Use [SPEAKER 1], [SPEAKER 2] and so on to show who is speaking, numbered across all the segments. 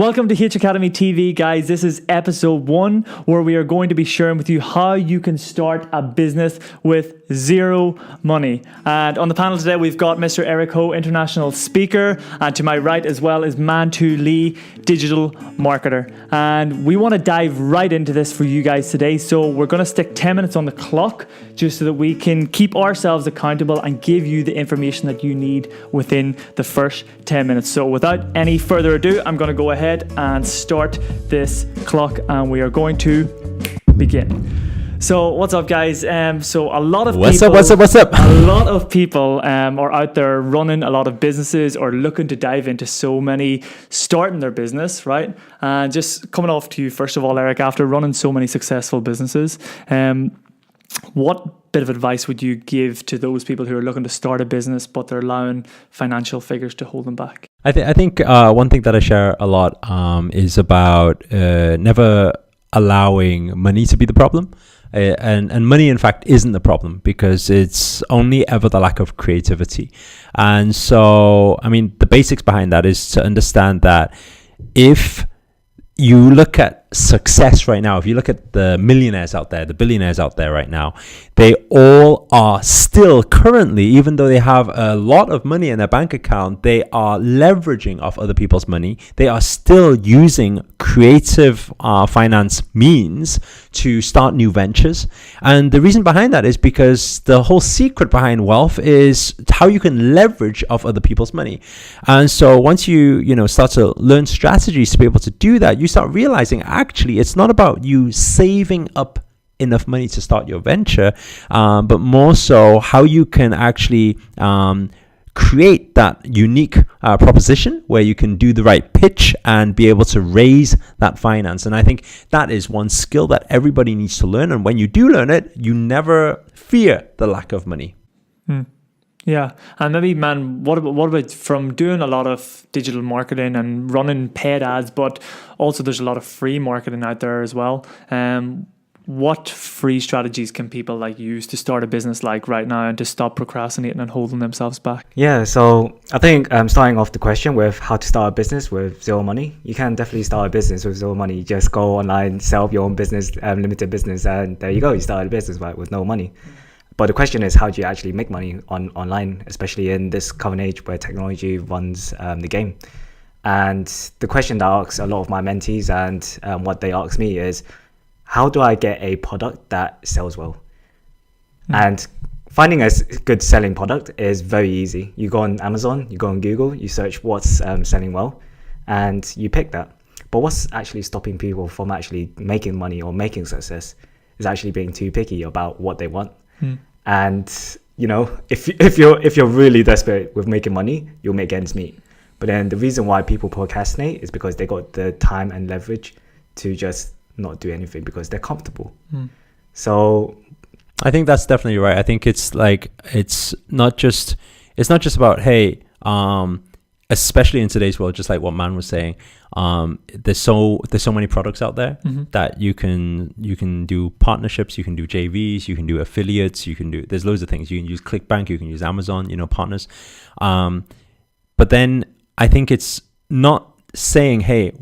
[SPEAKER 1] Welcome to Akademy TV, guys. This is episode 1, where we are going to be sharing with you how you can start a business with zero money. And on the panel today, we've got Mr. Eric Ho, international speaker, and to my right as well is Mantu Lee, digital marketer. And we want to dive right into this for you guys today. So we're going to stick 10 minutes on the clock just so that we can keep ourselves accountable and give you the information that you need within the first 10 minutes. So without any further ado, I'm going to go ahead and start this clock, and we are going to begin. So what's up, guys? So a lot of
[SPEAKER 2] what's
[SPEAKER 1] people,
[SPEAKER 2] up?
[SPEAKER 1] A lot of people are out there running a lot of businesses or looking to dive into so many, starting their business, right? And just coming off to you, first of all, Eric, after running so many successful businesses, what bit of advice would you give to those people who are looking to start a business but they're allowing financial figures to hold them back?
[SPEAKER 2] I think one thing that I share a lot is about never allowing money to be the problem. And money, in fact, isn't the problem, because it's only ever the lack of creativity. And so, I mean, the basics behind that is to understand that if you look at success right now, if you look at the millionaires out there, the billionaires out there right now, they all are still currently, even though they have a lot of money in their bank account, they are leveraging off other people's money. They are still using creative finance means to start new ventures. And the reason behind that is because the whole secret behind wealth is how you can leverage off other people's money. And so once you start to learn strategies to be able to do that, you start realizing actually it's not about you saving up enough money to start your venture, but more so how you can actually create that unique proposition where you can do the right pitch and be able to raise that finance. And I think that is one skill that everybody needs to learn. And when you do learn it, you never fear the lack of money.
[SPEAKER 1] Yeah, and maybe, man, what about from doing a lot of digital marketing and running paid ads, but also there's a lot of free marketing out there as well. What free strategies can people use to start a business right now and to stop procrastinating and holding themselves back?
[SPEAKER 3] Yeah, so I think starting off the question with how to start a business with zero money, you can definitely start a business with zero money. You just go online, set up your own business, limited business, and there you go. You started a business with no money. But the question is, how do you actually make money online, especially in this current age where technology runs the game? And the question that I ask a lot of my mentees and what they ask me is, how do I get a product that sells well? And finding a good selling product is very easy. You go on Amazon, you go on Google, you search what's selling well, and you pick that. But what's actually stopping people from actually making money or making success is actually being too picky about what they want. And if you're really desperate with making money, you'll make ends meet. But then the reason why people procrastinate is because they got the time and leverage to just not do anything because they're comfortable. So
[SPEAKER 2] I think that's definitely right. I think it's not just about, hey, especially in today's world, just like what Man was saying, there's so many products out there that you can do partnerships, you can do JVs, you can do affiliates, there's loads of things. You can use ClickBank, you can use Amazon, partners. But then I think it's not saying, hey,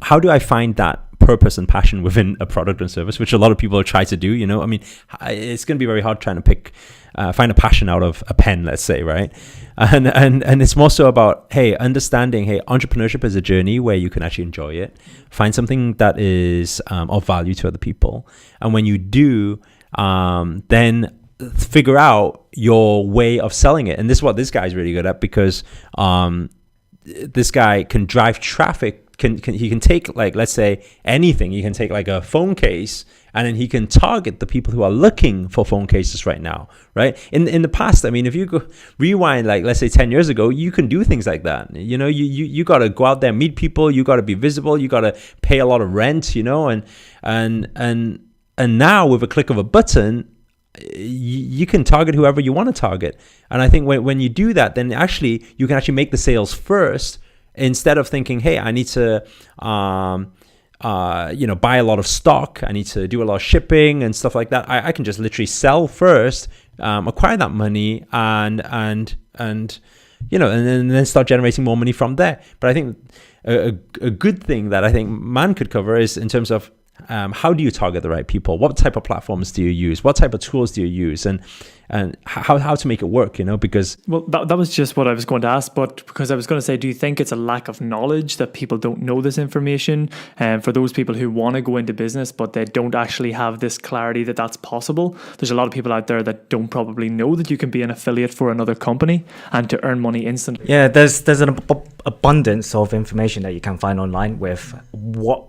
[SPEAKER 2] how do I find that purpose and passion within a product and service, which a lot of people try to do. I mean, it's going to be very hard trying to find a passion out of a pen, let's say, right? And it's more so about, hey, understanding, hey, entrepreneurship is a journey where you can actually enjoy it, find something that is of value to other people, and when you do, then figure out your way of selling it. And this is what this guy's really good at, because this guy can drive traffic. He can take, let's say, anything. He can take a phone case, and then he can target the people who are looking for phone cases right now, right? In the past, I mean, if you go rewind, let's say 10 years ago, you can do things like that. You got to go out there, meet people. You got to be visible. You got to pay a lot of rent, and now with a click of a button, you can target whoever you want to target. And I think when you do that, then actually you can actually make the sales first, instead of thinking, hey, I need to buy a lot of stock, I need to do a lot of shipping and stuff like that. I can just literally sell first, acquire that money, and then start generating more money from there. But I think a good thing that I think man could cover is in terms of how do you target the right people? What type of platforms do you use? What type of tools do you use? And how to make it work, because...
[SPEAKER 1] Well, that was just what I was going to ask, but because I was going to say, do you think it's a lack of knowledge that people don't know this information? And for those people who want to go into business, but they don't actually have this clarity that that's possible, there's a lot of people out there that don't probably know that you can be an affiliate for another company and to earn money instantly.
[SPEAKER 3] Yeah, there's an abundance of information that you can find online with what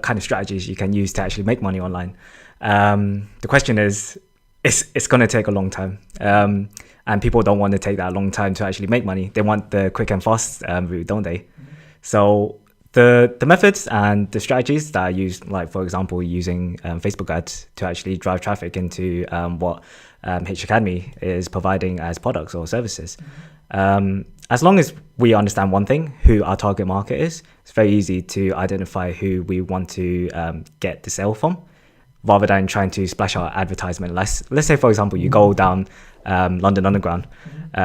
[SPEAKER 3] kind of strategies you can use to actually make money online. The question is, it's going to take a long time. And people don't want to take that long time to actually make money. They want the quick and fast route, don't they? So the methods and the strategies that I use, like for example, using Facebook ads to actually drive traffic into what H Academy is providing as products or services. As long as we understand one thing, who our target market is, it's very easy to identify who we want to get the sale from, rather than trying to splash out advertisement. Let's say, for example, you go down London Underground,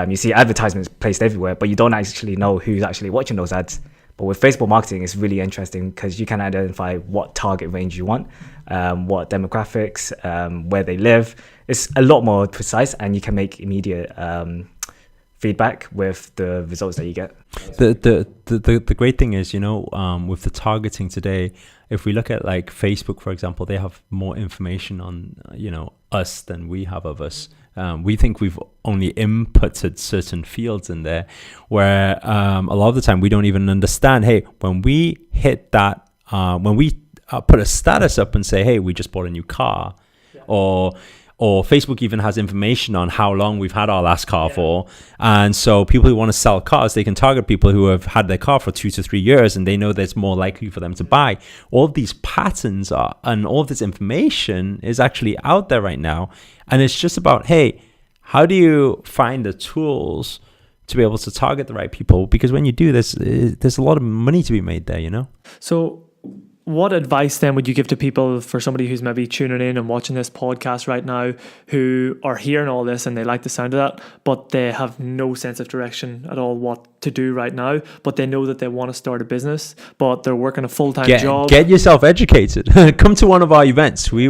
[SPEAKER 3] you see advertisements placed everywhere, but you don't actually know who's actually watching those ads. But with Facebook marketing, it's really interesting because you can identify what target range you want, what demographics, where they live. It's a lot more precise, and you can make immediate feedback with the results that you get.
[SPEAKER 2] The great thing is, with the targeting today, if we look at like Facebook, for example, they have more information on, us than we have of us. We think we've only inputted certain fields in there where a lot of the time we don't even understand, hey, when we hit that, when we put a status up and say, hey, we just bought a new car, or Facebook even has information on how long we've had our last car for. And so people who want to sell cars, they can target people who have had their car for 2 to 3 years, and they know that it's more likely for them to buy. All of these patterns and all of this information is actually out there right now. And it's just about, hey, how do you find the tools to be able to target the right people? Because when you do this, there's a lot of money to be made there,
[SPEAKER 1] So what advice then would you give to people, for somebody who's maybe tuning in and watching this podcast right now, who are hearing all this and they like the sound of that, but they have no sense of direction at all what to do right now, but they know that they want to start a business, but they're working a full-time job?
[SPEAKER 2] Get yourself educated. Come to one of our events. We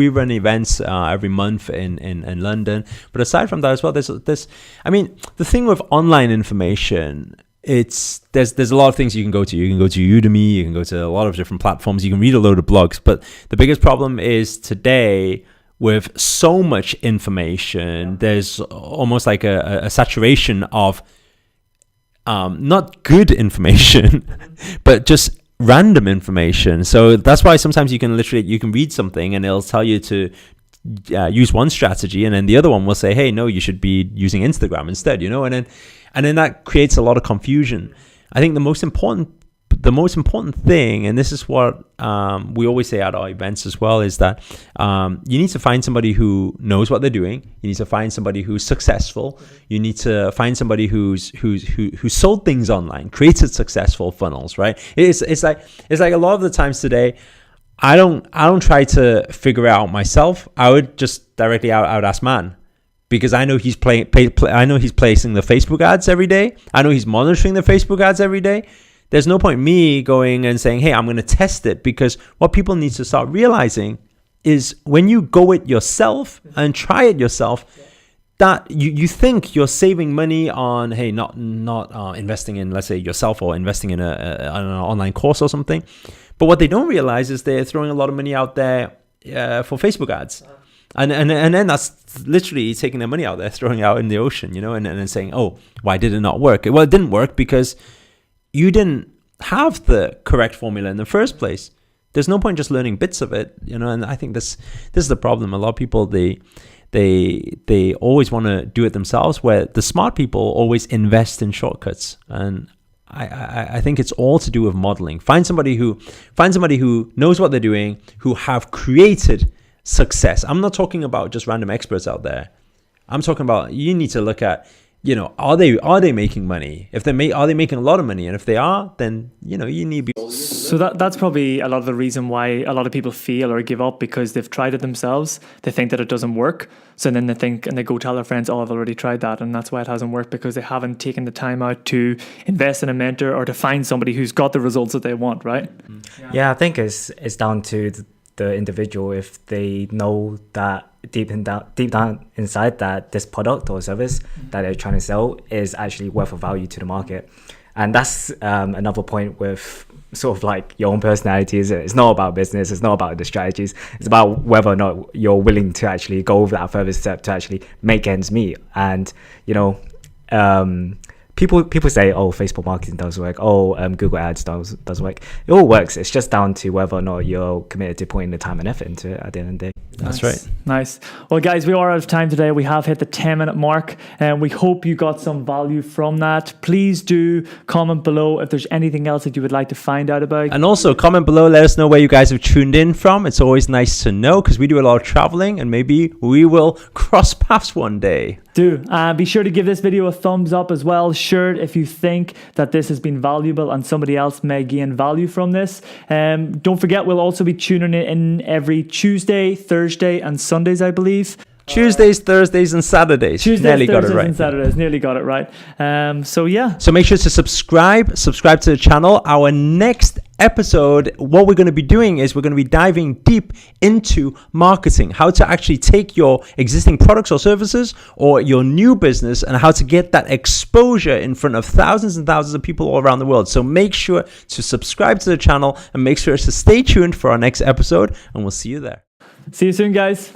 [SPEAKER 2] run events every month in London. But aside from that as well, there's the thing with online information, there's a lot of things you can go to. You can go to Udemy, you can go to a lot of different platforms, you can read a load of blogs. But the biggest problem is today, with so much information, there's almost like a saturation of not good information, but just random information. So that's why sometimes you can read something and it'll tell you to use one strategy, and then the other one will say, hey, no, you should be using Instagram instead, and then that creates a lot of confusion. I think the most important thing, and this is what we always say at our events as well, is that you need to find somebody who knows what they're doing. You need to find somebody who's successful. You need to find somebody who sold things online, created successful funnels, right? It's like a lot of the times today, I don't try to figure it out myself. I would just directly I would ask man, because I know he's I know he's placing the Facebook ads every day. I know he's monitoring the Facebook ads every day. There's no point me going and saying, hey, I'm going to test it, because what people need to start realizing is when you go it yourself and try it yourself, that you think you're saving money on, hey, not investing in, let's say, yourself, or investing in an online course or something. But what they don't realize is they're throwing a lot of money out there for Facebook ads. And then that's literally taking their money out there, throwing it out in the ocean, and then saying, oh, why did it not work? Well, it didn't work because you didn't have the correct formula in the first place. There's no point just learning bits of it, and I think this is the problem. A lot of people, they always want to do it themselves, where the smart people always invest in shortcuts. And I think it's all to do with modeling. Find somebody who knows what they're doing, who have created success. I'm not talking about just random experts out there. I'm talking about, you need to look at are they making money? If are they making a lot of money? And if they are, then you need to be.
[SPEAKER 1] So that's probably a lot of the reason why a lot of people fail or give up, because they've tried it themselves. They think that it doesn't work. So then they think, and they go tell their friends, oh, I've already tried that. And that's why it hasn't worked, because they haven't taken the time out to invest in a mentor or to find somebody who's got the results that they want, right?
[SPEAKER 3] Yeah, I think it's down to the individual. If they know that deep down inside that this product or service that they're trying to sell is actually worth of value to the market. And that's another point with sort of like your own personality. It's not about business, it's not about the strategies, it's about whether or not you're willing to actually go over that further step to actually make ends meet. And people say, oh, Facebook marketing does work, Google ads does work. It all works. It's just down to whether or not you're committed to putting the time and effort into it at the end of the day.
[SPEAKER 2] That's right.
[SPEAKER 1] Nice. Well, guys, we are out of time today. We have hit the 10-minute mark, and we hope you got some value from that. Please do comment below if there's anything else that you would like to find out about.
[SPEAKER 2] And also comment below, let us know where you guys have tuned in from. It's always nice to know, because we do a lot of traveling, and maybe we will cross paths one day.
[SPEAKER 1] Do. Be sure to give this video a thumbs up as well. Share it if you think that this has been valuable and somebody else may gain value from this. Don't forget, we'll also be tuning in every Tuesday, Thursday and Sundays, I believe.
[SPEAKER 2] Tuesdays, Thursdays, and Saturdays.
[SPEAKER 1] Nearly got it right. So yeah.
[SPEAKER 2] So make sure to subscribe to the channel. Our next episode, what we're going to be doing is we're going to be diving deep into marketing, how to actually take your existing products or services or your new business and how to get that exposure in front of thousands and thousands of people all around the world. So make sure to subscribe to the channel and make sure to stay tuned for our next episode, and we'll see you there.
[SPEAKER 1] See you soon, guys.